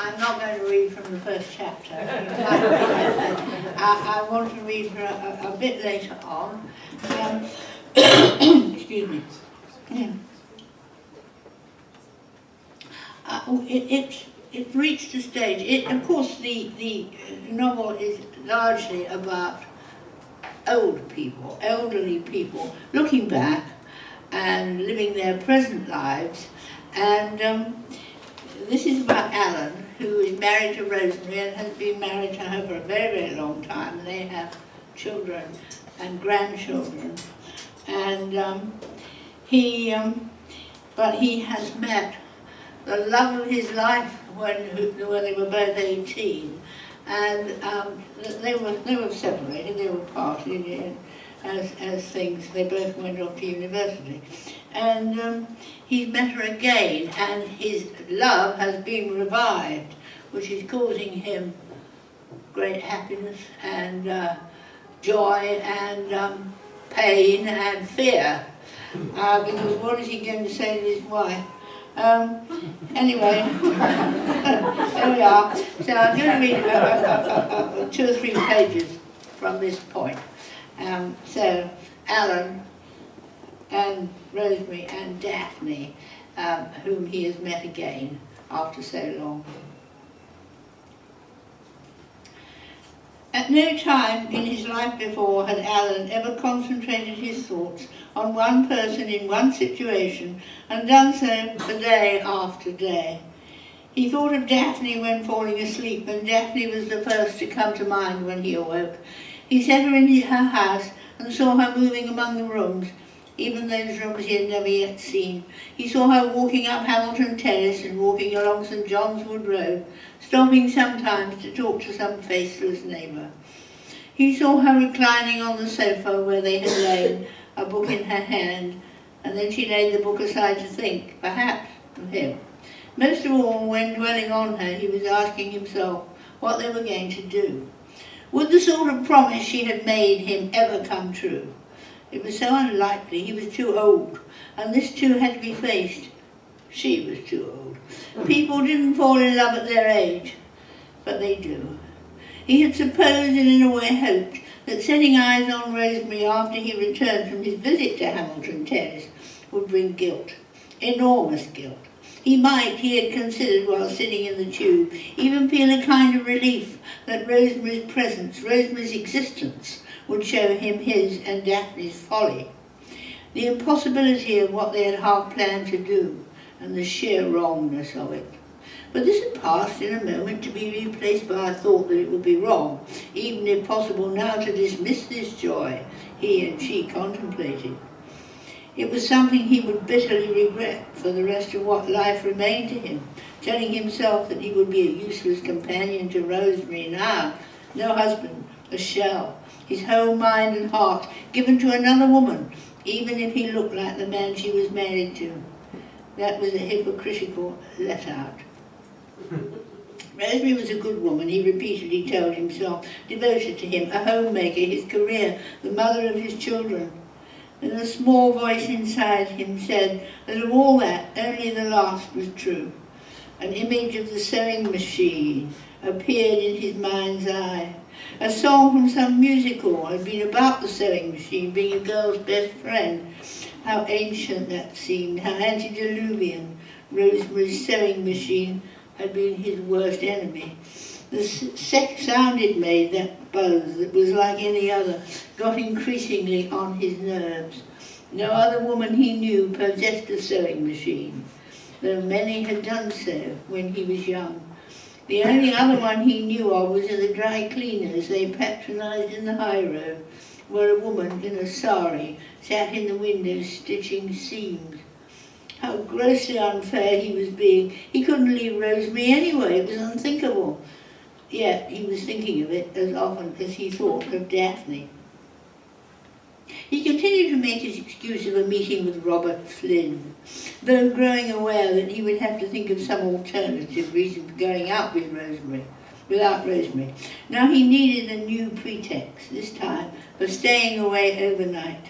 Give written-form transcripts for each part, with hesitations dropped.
I'm not going to read from the first chapter. I want to read for a bit later on. Excuse me. It reached a stage. Of course, the novel is largely about old people, elderly people, looking back and living their present lives. And this is about Alan, who is married to Rosemary and has been married to her for a very, very long time. They have children and grandchildren. And but he has met the love of his life when they were both 18. And they were separated, they were parted as things. They both went off to university. And he's met her again, and his love has been revived, which is causing him great happiness and joy and pain and fear. Because what is he going to say to his wife? Anyway, there we are. So I'm going to read 2 or 3 pages from this point. So Alan and Rosemary and Daphne, whom he has met again after so long. At no time in his life before had Alan ever concentrated his thoughts on one person in one situation and done so for day after day. He thought of Daphne when falling asleep, and Daphne was the first to come to mind when he awoke. He set her in her house and saw her moving among the rooms, even those rooms he had never yet seen. He saw her walking up Hamilton Terrace and walking along St. John's Wood Road, stopping sometimes to talk to some faceless neighbour. He saw her reclining on the sofa where they had lain, a book in her hand, and then she laid the book aside to think, perhaps, of him. Most of all, when dwelling on her, he was asking himself what they were going to do. Would the sort of promise she had made him ever come true? It was so unlikely. He was too old, and this too had to be faced. She was too old. People didn't fall in love at their age, but they do. He had supposed and in a way hoped that setting eyes on Rosemary after he returned from his visit to Hamilton Terrace would bring guilt, enormous guilt. He had considered while sitting in the tube, even feel a kind of relief that Rosemary's presence, Rosemary's existence, would show him his and Daphne's folly, the impossibility of what they had half planned to do, and the sheer wrongness of it. But this had passed in a moment to be replaced by a thought that it would be wrong, even if possible now, to dismiss this joy he and she contemplated. It was something he would bitterly regret for the rest of what life remained to him, telling himself that he would be a useless companion to Rosemary now, no husband, a shell, his whole mind and heart given to another woman, even if he looked like the man she was married to. That was a hypocritical let-out. Rosemary was a good woman, he repeatedly told himself, devoted to him, a homemaker, his career, the mother of his children. And a small voice inside him said that of all that, only the last was true. An image of the sewing machine appeared in his mind's eye. A song from some musical had been about the sewing machine being a girl's best friend. How ancient that seemed, how antediluvian. Rosemary's sewing machine had been his worst enemy. The sound it made, that buzz that was like any other, got increasingly on his nerves. No other woman he knew possessed a sewing machine, though many had done so when he was young. The only other one he knew of was in the dry cleaners they patronised in the high road, where a woman in a sari sat in the window stitching seams. How grossly unfair he was being. He couldn't leave Rosemary anyway, it was unthinkable. Yet he was thinking of it as often as he thought of Daphne. He continued to make his excuse of a meeting with Robert Flynn, though growing aware that he would have to think of some alternative reason for going out with without Rosemary. Now he needed a new pretext, this time for staying away overnight.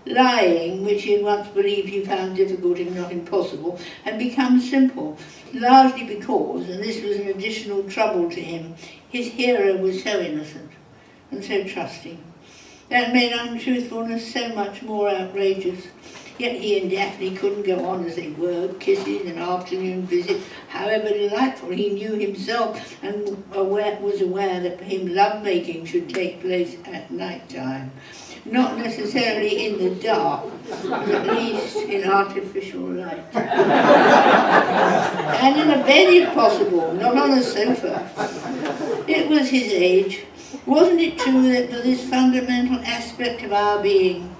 Lying, which he had once believed he found difficult if not impossible, had become simple, largely because, and this was an additional trouble to him, his hero was so innocent and so trusting. That made untruthfulness so much more outrageous. Yet he and Daphne couldn't go on as they were, kisses and afternoon visits, however delightful. He knew himself and was aware that for him love-making should take place at night time. Not necessarily in the dark, but at least in artificial light. And in a bed if possible, not on a sofa. It was his age. Wasn't it true that for this fundamental aspect of our being,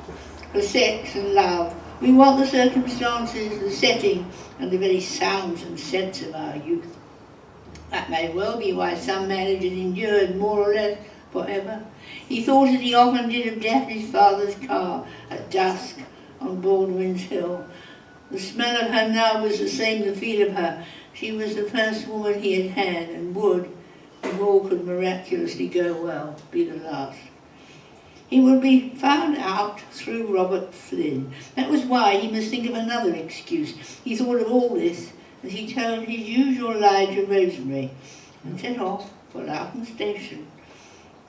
for sex and love, we want the circumstances, the setting, and the very sounds and scents of our youth? That may well be why some marriages endured more or less forever. He thought, as he often did, of Daphne's father's car at dusk on Baldwin's Hill. The smell of her now was the same, the feel of her. She was the first woman he had had, and would, if all could miraculously go well, be the last. He would be found out through Robert Flynn. That was why he must think of another excuse. He thought of all this as he told his usual lie to Rosemary and set off for Loughton Station.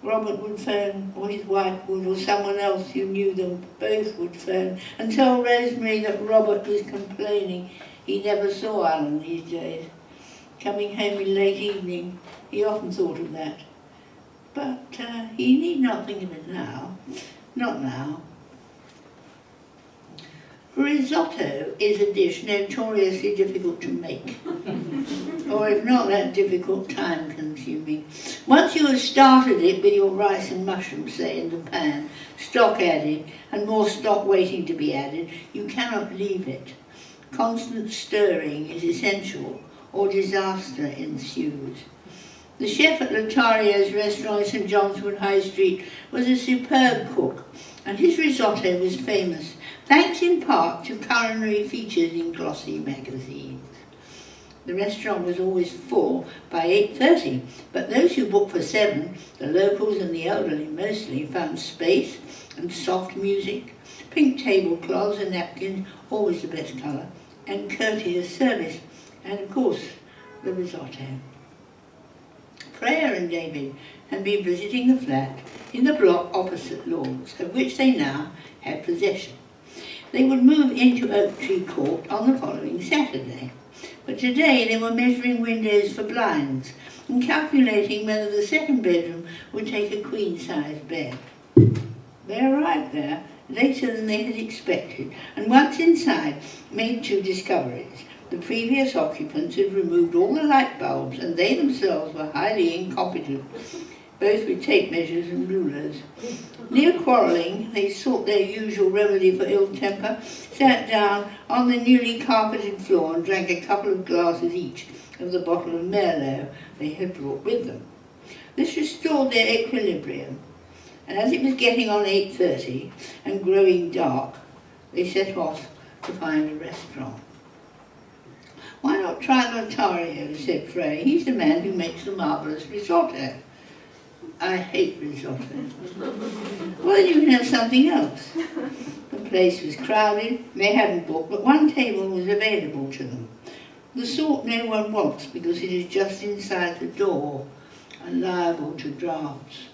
Robert would phone, or his wife would, or someone else who knew them both would phone, and tell Rosemary that Robert was complaining he never saw Alan these days. Coming home in late evening, he often thought of that. But he need not think of it now. Not now. Risotto is a dish notoriously difficult to make. Or if not that difficult, time-consuming. Once you have started it with your rice and mushrooms, say, in the pan, stock added, and more stock waiting to be added, you cannot leave it. Constant stirring is essential, or disaster ensues. The chef at Lotario's restaurant in St John's Wood High Street was a superb cook, and his risotto was famous, thanks in part to culinary features in glossy magazines. The restaurant was always full by 8:30, but those who booked for 7, the locals and the elderly mostly, found space and soft music, pink tablecloths and napkins, always the best colour, and courteous service, and of course, the risotto. Freya and David had been visiting the flat in the block opposite Lord's, of which they now had possession. They would move into Oak Tree Court on the following Saturday, but today they were measuring windows for blinds and calculating whether the second bedroom would take a queen-size bed. They arrived there later than they had expected, and once inside made 2 discoveries. The previous occupants had removed all the light bulbs, and they themselves were highly incompetent, both with tape measures and rulers. Near quarrelling, they sought their usual remedy for ill temper, sat down on the newly carpeted floor and drank a couple of glasses each of the bottle of Merlot they had brought with them. This restored their equilibrium, and as it was getting on 8:30 and growing dark, they set off to find a restaurant. "Why not try Lotario?" said Freya. "He's the man who makes the marvellous risotto." "I hate risotto." "Well, then you can have something else." The place was crowded. They hadn't booked, but one table was available to them. The sort no one wants because it is just inside the door and liable to draughts.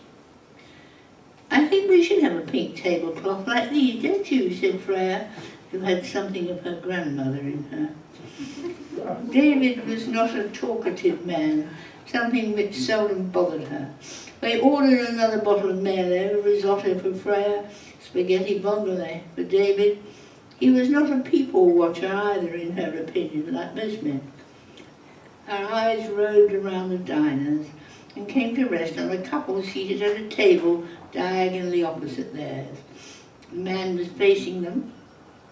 "I think we should have a pink tablecloth like these, don't you?" said Freya, who had something of her grandmother in her. David was not a talkative man, something which seldom bothered her. They ordered another bottle of Merlot, risotto for Freya, spaghetti vongole for David. He was not a people watcher either, in her opinion, like most men. Her eyes roved around the diners and came to rest on a couple seated at a table diagonally opposite theirs. The man was facing them,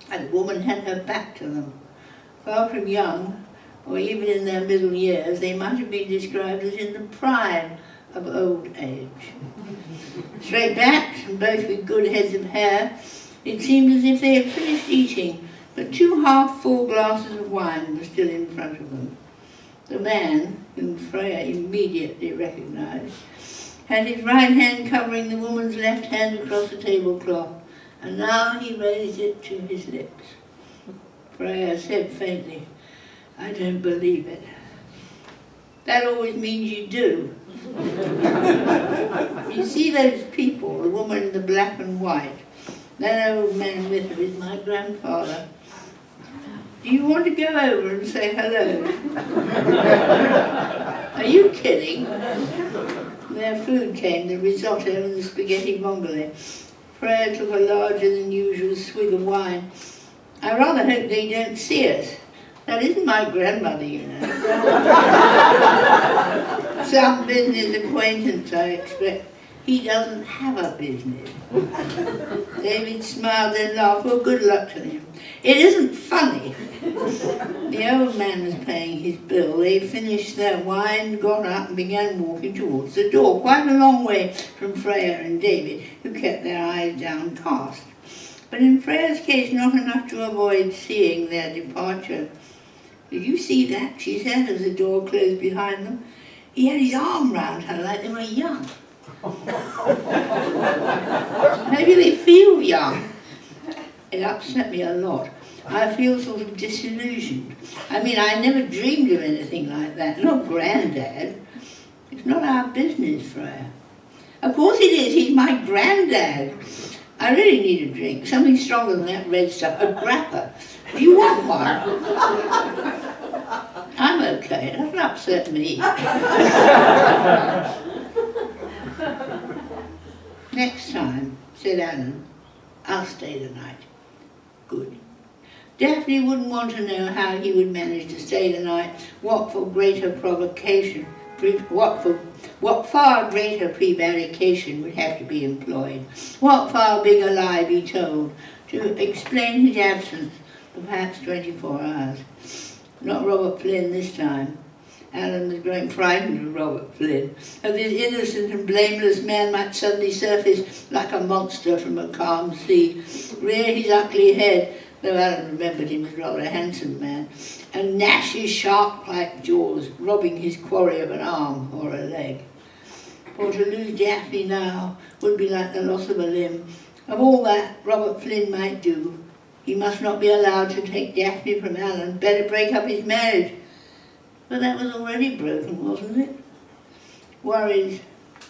and the woman had her back to them. Far from young, or even in their middle years, they might have been described as in the prime of old age. Straight-backed, and both with good heads of hair, it seemed as if they had finished eating, but 2 half-full glasses of wine were still in front of them. The man, whom Freya immediately recognized, had his right hand covering the woman's left hand across the tablecloth, and now he raised it to his lips. Freya said faintly, "I don't believe it." That always means you do. You see those people, the woman in the black and white, that old man with her is my grandfather. Do you want to go over and say hello? Are you kidding? Their food came, the risotto and the spaghetti vongole. Freya took a larger than usual swig of wine. "I rather hope they don't see us. That isn't my grandmother, you know." "Some business acquaintance, I expect." "He doesn't have a business." David smiled and laughed. "Well, good luck to him. It isn't funny." The old man was paying his bill. They finished their wine, got up and began walking towards the door, quite a long way from Freya and David, who kept their eyes downcast. But in Freya's case, not enough to avoid seeing their departure. "Did you see that?" she said as the door closed behind them. "He had his arm round her like they were young." "Maybe they feel young." It upset me a lot. I feel sort of disillusioned. I mean, I never dreamed of anything like that. Not Grandad. It's not our business, Freya. "Of course it is. He's my Grandad." "I really need a drink. Something stronger than that red stuff. A grappa. Do you want one?" "I'm okay. It doesn't upset me." "Next time," said Alan, "I'll stay the night." Good. Daphne wouldn't want to know how he would manage to stay the night. What far greater prevarication would have to be employed. What far bigger lie be told to explain his absence for perhaps 24 hours. Not Robert Flynn this time. Alan was growing frightened of Robert Flynn, of this innocent and blameless man might suddenly surface like a monster from a calm sea, rear his ugly head, though Alan remembered him as rather a handsome man, and gnash his shark-like jaws, robbing his quarry of an arm or a leg. For to lose Daphne now would be like the loss of a limb. Of all that Robert Flynn might do, he must not be allowed to take Daphne from Alan, better break up his marriage. But that was already broken, wasn't it? Worries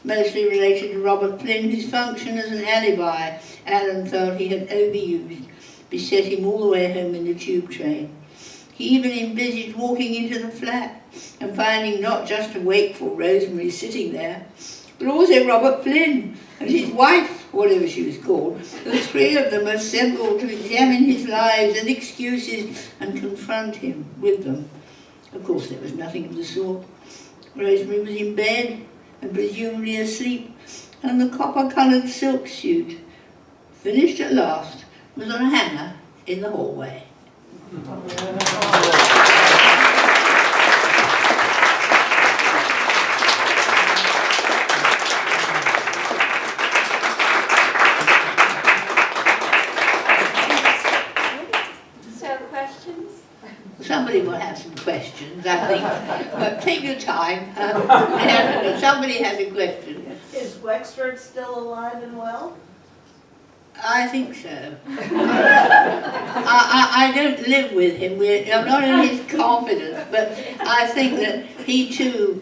mostly related to Robert Flynn, whose function as an alibi Alan felt he had overused, beset him all the way home in the tube train. He even envisaged walking into the flat and finding not just a wakeful Rosemary sitting there, but also Robert Flynn and his wife, whatever she was called, the three of them assembled to examine his lives and excuses and confront him with them. Of course, there was nothing of the sort. Rosemary was in bed and presumably asleep, and the copper-coloured silk suit, finished at last, was on a hanger in the hallway. Somebody will have some questions, I think. But take your time. Somebody has a question. Is Wexford still alive and well? I think so. I don't live with him. I'm not in his confidence, but I think that he too,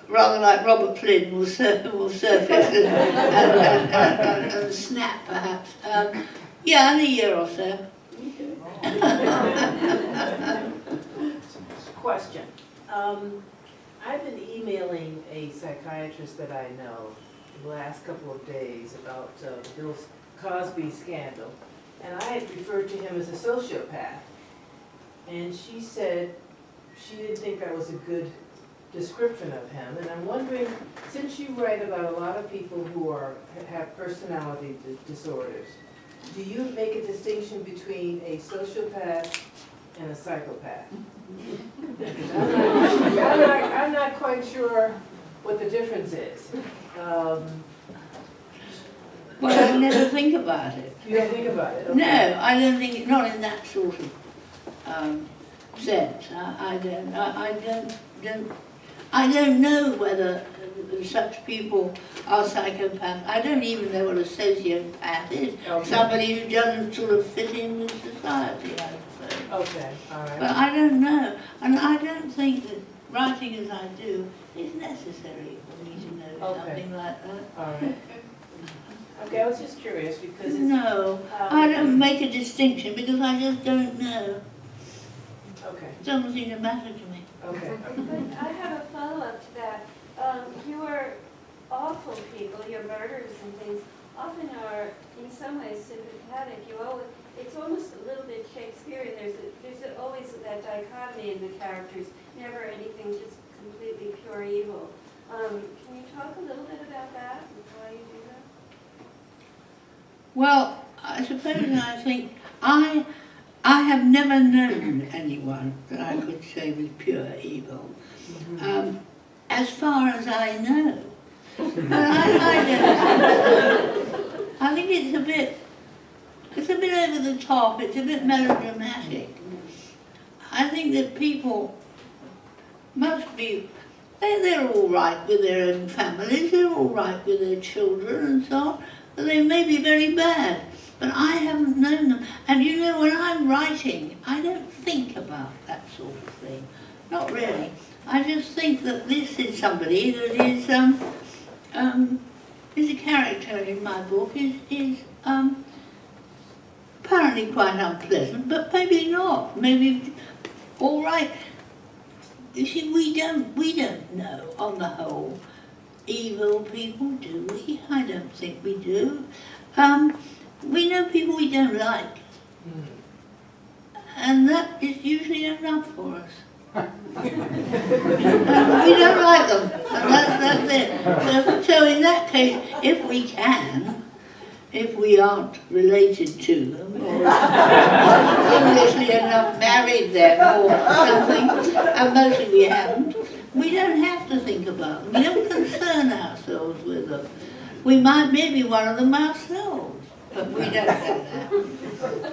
rather like Robert Flynn, will surface and snap perhaps. Yeah, in a year or so. Question. I've been emailing a psychiatrist that I know the last couple of days about the Bill Cosby scandal, and I had referred to him as a sociopath, and she said she didn't think that was a good description of him. And I'm wondering, since you write about a lot of people who have personality disorders, do you make a distinction between a sociopath and a psychopath? I'm not quite sure what the difference is. Well, I never think about it. You don't think about it? Okay. No, I don't think, not in that sort of sense. I I don't know whether such people are psychopaths. I don't even know what a sociopath is. Okay. Somebody who doesn't sort of fit in with society, I suppose. Okay, all right. But I don't know. And I don't think that writing as I do is necessary for me to know Okay. something like that. All right. Okay, I was just curious because it's... No, I don't make a distinction because I just don't know. Okay, It doesn't seem to matter to me. okay. But I have a follow-up to that. Your awful people, your murderers and things, often are in some ways sympathetic. It's almost a little bit Shakespearean. There's always that dichotomy in the characters, never anything just completely pure evil. Can you talk a little bit about that and why you do that? Well, I suppose I think I have never known anyone that I could say was pure evil, as far as I know. But I don't think so. I think it's a bit over the top. It's a bit melodramatic. I think that people must be. They're all right with their own families. They're all right with their children and so on. But they may be very bad. But I haven't known them. And you know, when I'm writing, I don't think about that sort of thing. Not really. I just think that this is somebody that is a character in my book, is apparently quite unpleasant, but maybe not. Maybe all right. You see, we don't know on the whole evil people, do we? I don't think we do. We know people we don't like, and that is usually enough for us. We don't like them, and that's it. So in that case, if we aren't related to them, or foolishly enough married them or something, and mostly we haven't, we don't have to think about them. We don't concern ourselves with them. We might maybe one of them ourselves, but we don't know that.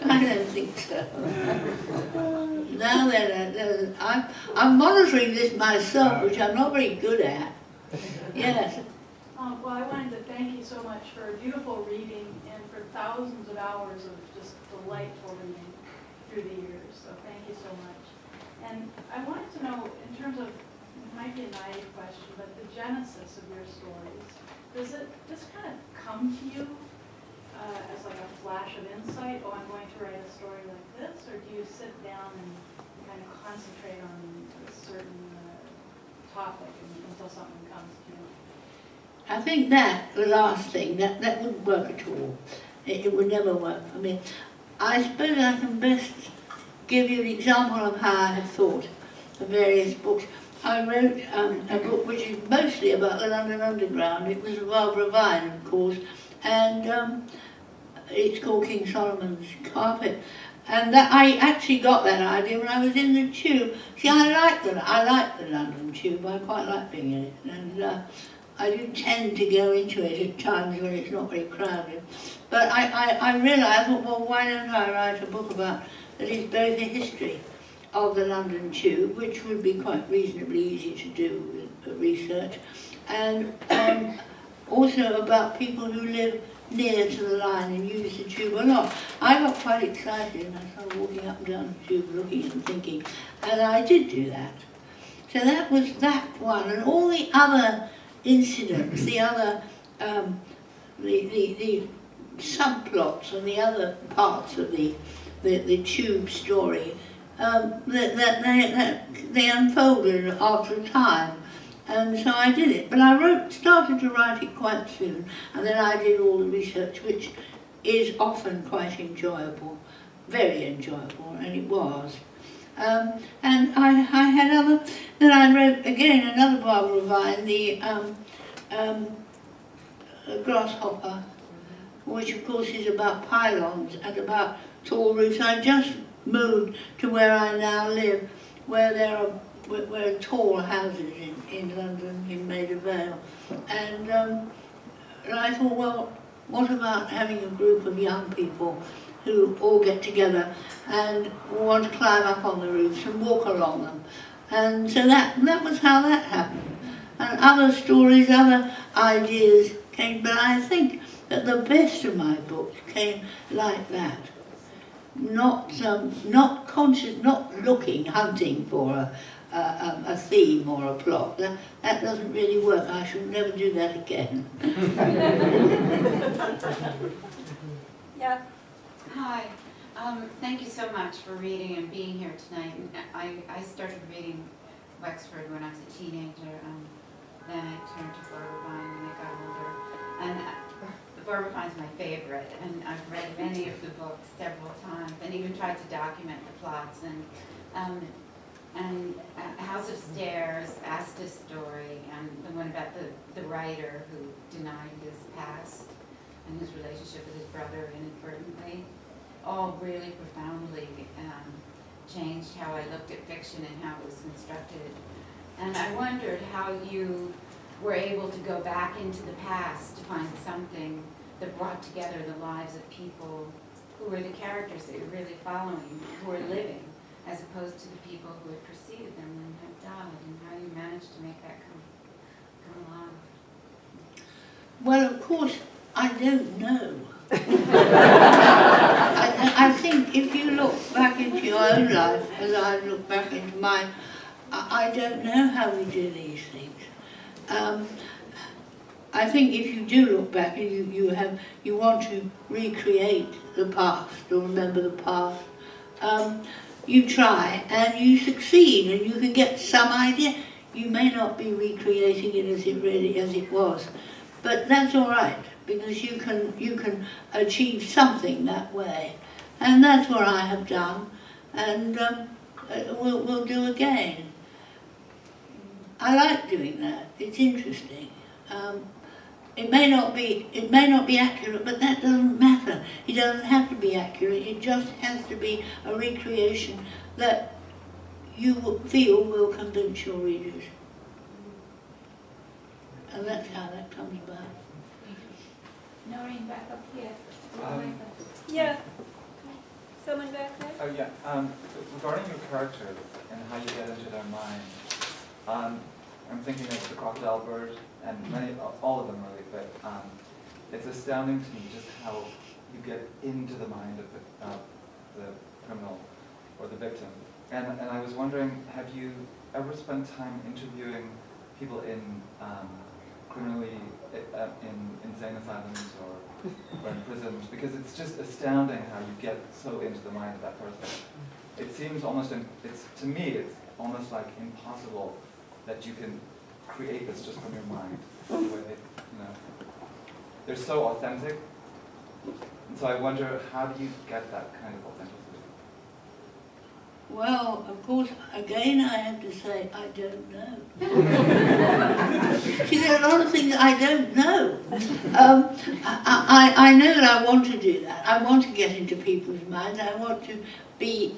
I don't think so. Now then, I'm monitoring this myself, which I'm not very good at. Yes. Well, I wanted to thank you so much for beautiful reading and for thousands of hours of just delightful reading through the years. So thank you so much. And I wanted to know, in terms of, it might be a naive question, but the genesis of your stories, does it just kind of come to you as like a flash of insight, oh, I'm going to write a story like this, or do you sit down and kind of concentrate on a certain topic until something comes to you? I think that, the last thing, that wouldn't work at all. It would never work for me. I suppose I can best give you an example of how I have thought of various books. I wrote a book which is mostly about the London Underground. It was Barbara Vine, of course, and it's called King Solomon's Carpet. And that I actually got that idea when I was in the Tube. See, I like the London Tube. I quite like being in it, and I do tend to go into it at times when it's not very crowded. But I realised, well, why don't I write a book about that is both a history of the London Tube, which would be quite reasonably easy to do with research, and also about people who live near to the line and use the tube a lot. I got quite excited and I started walking up and down the tube looking and thinking, and I did do that. So that was that one, and all the other incidents, the other, the subplots and the other parts of the tube story, they unfolded after a time. And so I did it, but I started to write it quite soon, and then I did all the research, which is often quite enjoyable, very enjoyable, and it was. And I had then I wrote again another Barbara Vine, the Grasshopper, which of course is about pylons and about tall roofs. I just moved to where I now live, where there are tall houses in London, in Maida Vale. And I thought, well, what about having a group of young people who all get together and want to climb up on the roofs and walk along them? And so that was how that happened. And other stories, other ideas came, but I think that the best of my books came like that. Not conscious, not looking, hunting for a theme or a plot. That doesn't really work. I shall never do that again. Yeah. Hi. Thank you so much for reading and being here tonight. I started reading Wexford when I was a teenager, and then I turned to Burbine when I got older. And the Burbine's my favorite, and I've read many of the books several times, and even tried to document the plots. And House of Stairs, Asta's story, and the one about the writer who denied his past and his relationship with his brother inadvertently, all really profoundly changed how I looked at fiction and how it was constructed. And I wondered how you were able to go back into the past to find something that brought together the lives of people who were the characters that you're really following, who are living, as opposed to the people who had preceded them and have died, and how you managed to make that come alive. Well, of course, I don't know. I think if you look back into your own life, as I look back into mine, I don't know how we do these things. I think if you do look back and you want to recreate the past or remember the past, you try and you succeed and you can get some idea. You may not be recreating it as it was, but that's all right, because you can achieve something that way, and that's what I have done, and we'll do again. I like doing that. It's interesting. It may not be accurate, but that doesn't matter. It doesn't have to be accurate. It just has to be a recreation that you feel will convince your readers. And that's how that comes about. Noreen, back up here. Yeah. Someone back there? Oh yeah, regarding your characters and how you get into their mind, I'm thinking of the Crocodile Bird and all of them really, but it's astounding to me just how you get into the mind of the criminal or the victim. And I was wondering, have you ever spent time interviewing people in criminally in insane asylums or in prisons? Because it's just astounding how you get so into the mind of that person. It seems almost, to me, it's almost like impossible that you can create this just from your mind. The way they're so authentic. And so I wonder, how do you get that kind of authenticity? Well, of course, again I have to say, I don't know. See, there are a lot of things I don't know. I know that I want to do that. I want to get into people's minds. I want to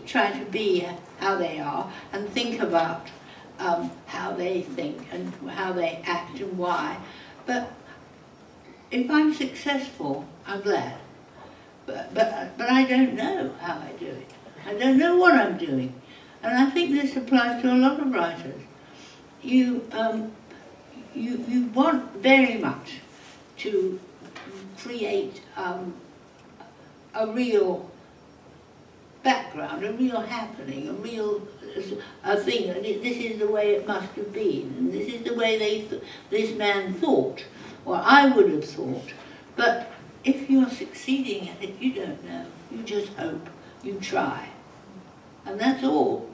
try to be how they are and think about how they think and how they act and why. But if I'm successful, I'm glad. But I don't know how I do it. I don't know what I'm doing. And I think this applies to a lot of writers. You want very much to create a real background, a real happening, a thing. And this is the way it must have been, and this is the way this man thought, or I would have thought. But if you're succeeding at it, you don't know. You just hope. You try. And that's all.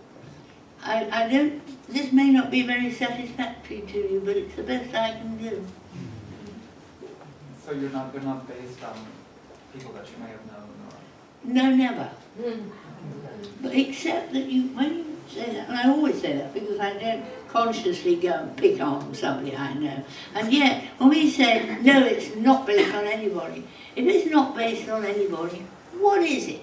I don't. This may not be very satisfactory to you, but it's the best I can do. So they're not based on people that you may have known, or? No, never. But except that when you say that, and I always say that because I don't consciously go and pick on somebody I know. And yet, when we say, no, it's not based on anybody, if it's not based on anybody, what is it?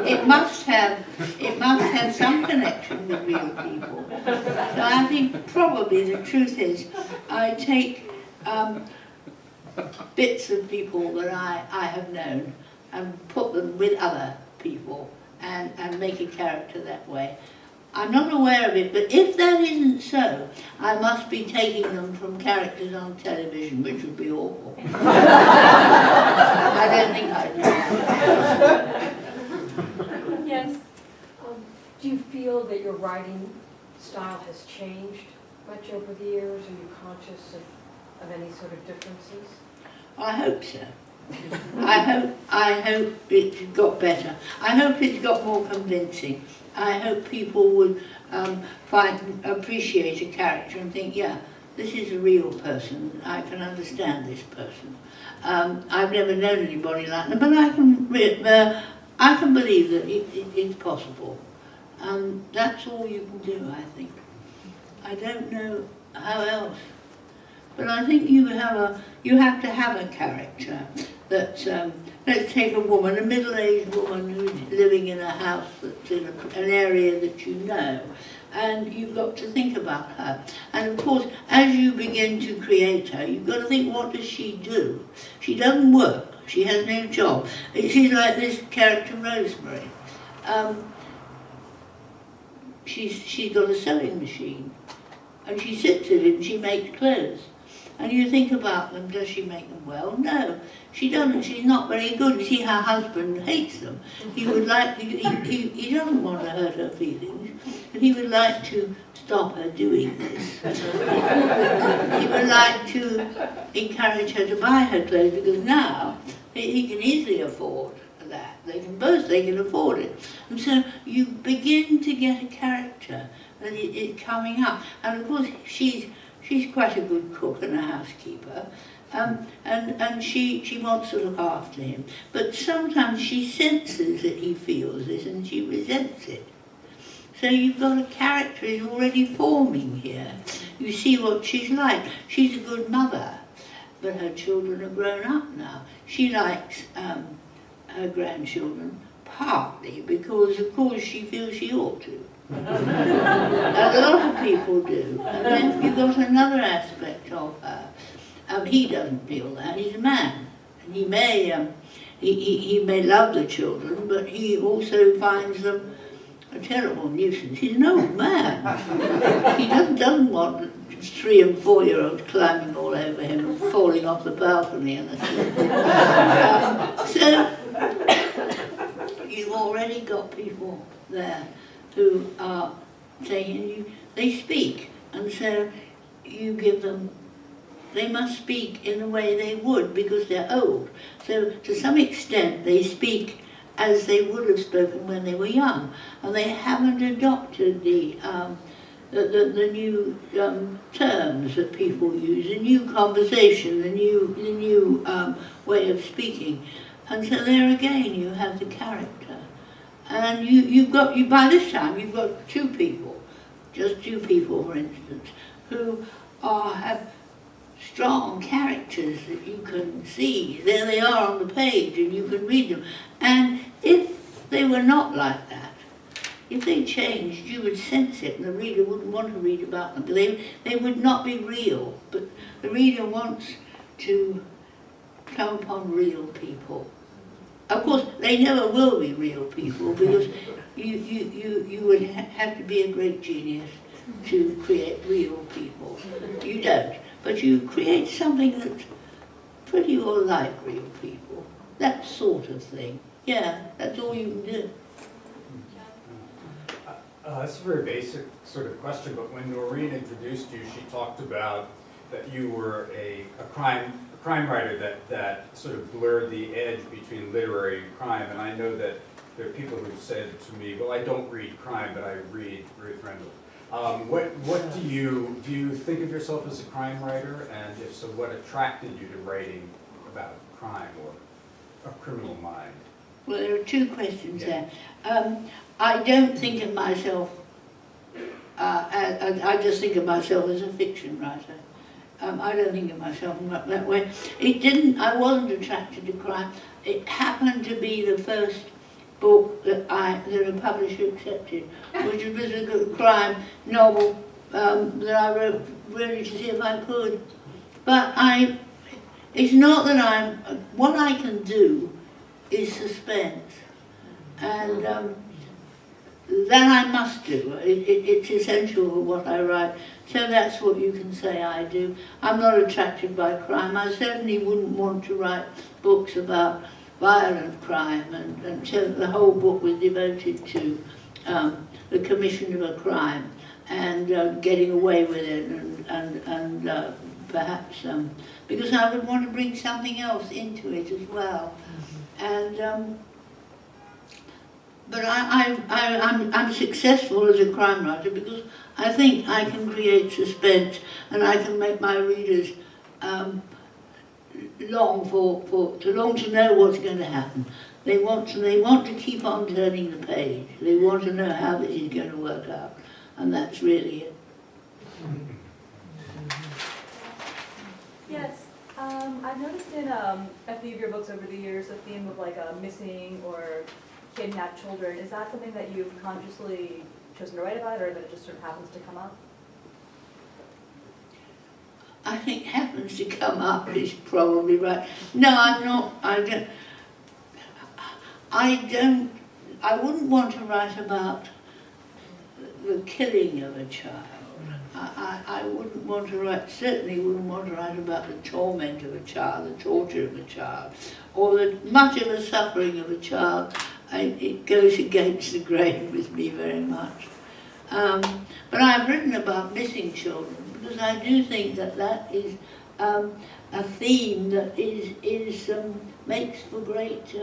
It must have some connection with real people. So I think probably the truth is, I take bits of people that I have known and put them with other people and make a character that way. I'm not aware of it, but if that isn't so, I must be taking them from characters on television, which would be awful. I don't think I do. Yes. Do you feel that your writing style has changed much over the years? Are you conscious of any sort of differences? I hope so. I hope it got better. I hope it got more convincing. I hope people would appreciate a character and think, yeah, this is a real person. I can understand this person. I've never known anybody like them, but I can believe that it's possible. That's all you can do, I think. I don't know how else. But I think you have to have a character that, let's take a woman, a middle-aged woman who's living in a house that's in an area that you know, and you've got to think about her. And of course, as you begin to create her, you've got to think, what does she do? She doesn't work. She has no job. She's like this character, Rosemary. She's got a sewing machine, and she sits at it and she makes clothes. And you think about them, does she make them well? No, she doesn't. She's not very good. You see, her husband hates them. He would like, he doesn't want to hurt her feelings, but he would like to stop her doing this. He would like to encourage her to buy her clothes, because now he can easily afford that. They can afford it. And so you begin to get a character that is coming up. And of course, she's quite a good cook and a housekeeper, and she wants to look after him. But sometimes she senses that he feels this and she resents it. So you've got a character is already forming here. You see what she's like. She's a good mother, but her children are grown up now. She likes her grandchildren partly because, of course, she feels she ought to. A lot of people do. And then you've got another aspect of her. He doesn't feel that. He's a man, and he may love the children, but he also finds them a terrible nuisance. He's an old man. He doesn't want 3- and 4-year-olds climbing all over him and falling off the balcony and so you've already got people there who are saying they speak, and so you give them, they must speak in the way they would because they're old. So to some extent they speak as they would have spoken when they were young, and they haven't adopted the new terms that people use, the new conversation, the new way of speaking, and so there again you have the character. And by this time you've got two people, just two people for instance, who have strong characters that you can see. There they are on the page and you can read them. And if they were not like that, if they changed, you would sense it and the reader wouldn't want to read about them. They would not be real, but the reader wants to come upon real people. Of course, they never will be real people because you would have to be a great genius to create real people. You don't, but you create something that's pretty well like real people. That sort of thing. Yeah, that's all you can do. That's a very basic sort of question, but when Noreen introduced you, she talked about that you were a crime writer that sort of blurred the edge between literary and crime, and I know that there are people who've said to me, well, I don't read crime, but I read Ruth Rendell. What do you think of yourself as a crime writer, and if so, what attracted you to writing about crime or a criminal mind? Well, there are two questions there. I don't think of myself, I just think of myself as a fiction writer. I don't think of myself that way. I wasn't attracted to crime. It happened to be the first book that a publisher accepted, which was a good crime novel that I wrote really to see if I could. But it's not that what I can do is suspense. And that I must do. It's essential for what I write. So that's what you can say I do. I'm not attracted by crime. I certainly wouldn't want to write books about violent crime, and so the whole book was devoted to the commission of a crime and getting away with it, and perhaps because I would want to bring something else into it as well. And but I'm successful as a crime writer because I think I can create suspense and I can make my readers long to know what's going to happen. They want to keep on turning the page. They want to know how this is going to work out, and that's really it. Yes, I've noticed in a few of your books over the years the theme of like missing or kidnapped children. Is that something that you've consciously chosen to write about, or that it just sort of happens to come up? I think happens to come up is probably right. No, I'm not. I wouldn't want to write about the killing of a child. I wouldn't want to write, certainly wouldn't want to write about the torment of a child, the torture of a child, or much of the suffering of a child. It goes against the grain with me very much. But I've written about missing children because I do think that is a theme that makes for great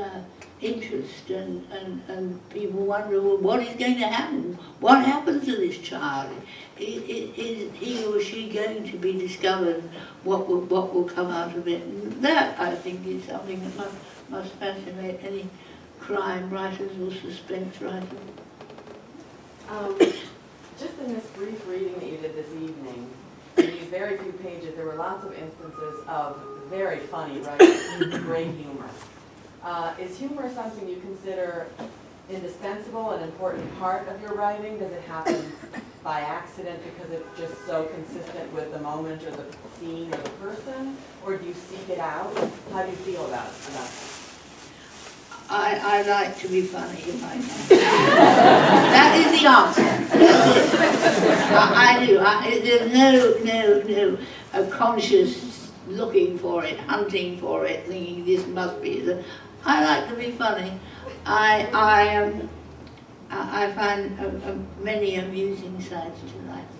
interest, and people wonder, well, what is going to happen? What happens to this child? Is he or she going to be discovered? What will come out of it? And that, I think, is something that must fascinate any crime writers or suspense writers. Just in this brief reading that you did this evening, in these very few pages, there were lots of instances of very funny writing, great humor. Is humor something you consider indispensable, an important part of your writing? Does it happen by accident because it's just so consistent with the moment or the scene or the person? Or do you seek it out? How do you feel about it? I like to be funny if I can. That is the answer. I do. There's no conscious looking for it, hunting for it, thinking this must be the. I like to be funny. I find many amusing sides to life.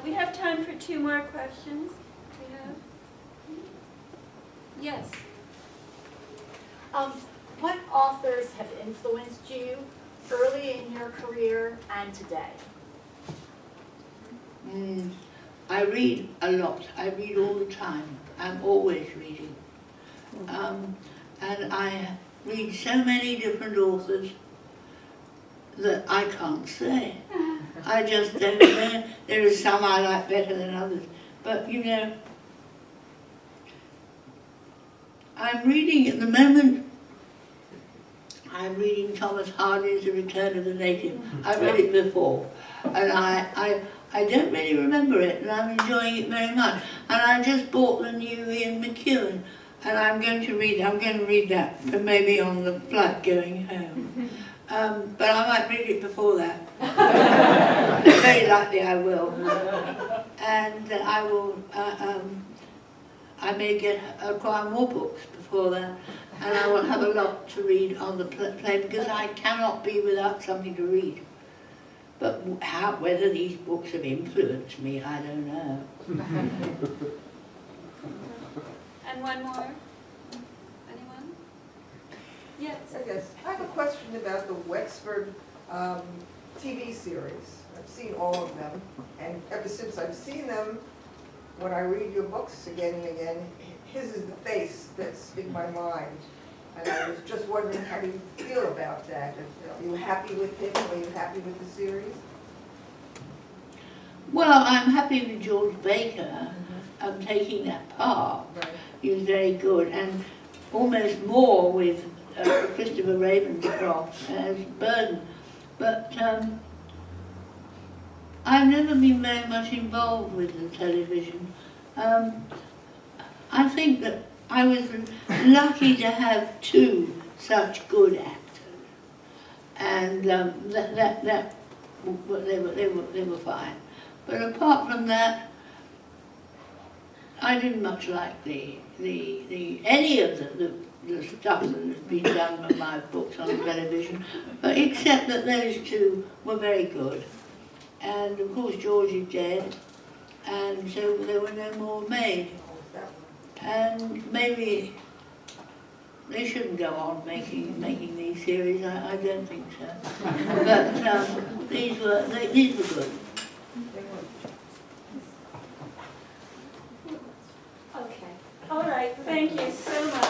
We have time for 2 more questions. We have? Yes. What authors have influenced you early in your career and today? I read a lot. I read all the time. I'm always reading. And I read so many different authors that I can't say. I just don't know. There are some I like better than others. But, you know, I'm reading at the moment, I'm reading Thomas Hardy's The Return of the Native. I read it before, and I don't really remember it, and I'm enjoying it very much. And I just bought the new Ian McEwan, and I'm going to read that, but maybe on the flight going home. But I might read it before that. Very likely I will. And I will. I may acquire more books before that, and I will have a lot to read on the plane because I cannot be without something to read. But whether these books have influenced me, I don't know. And one more? Anyone? Yes. Yes, I have a question about the Wexford TV series. I've seen all of them, and ever since I've seen them, when I read your books again and again, his is the face that's in my mind. And I was just wondering how you feel about that. Are you happy with him? Are you happy with the series? Well, I'm happy with George Baker taking that part. Right. He was very good, and almost more with Christopher Ravenscroft as Burden. But I've never been very much involved with the television. I think that I was lucky to have two such good actors, and they were fine. But apart from that, I didn't much like any of the stuff that has been done with my books on television, but except that those two were very good. And of course George is dead, and so there were no more made. And maybe they shouldn't go on making these series. I don't think so. But these were good. Okay, all right, thank you so much.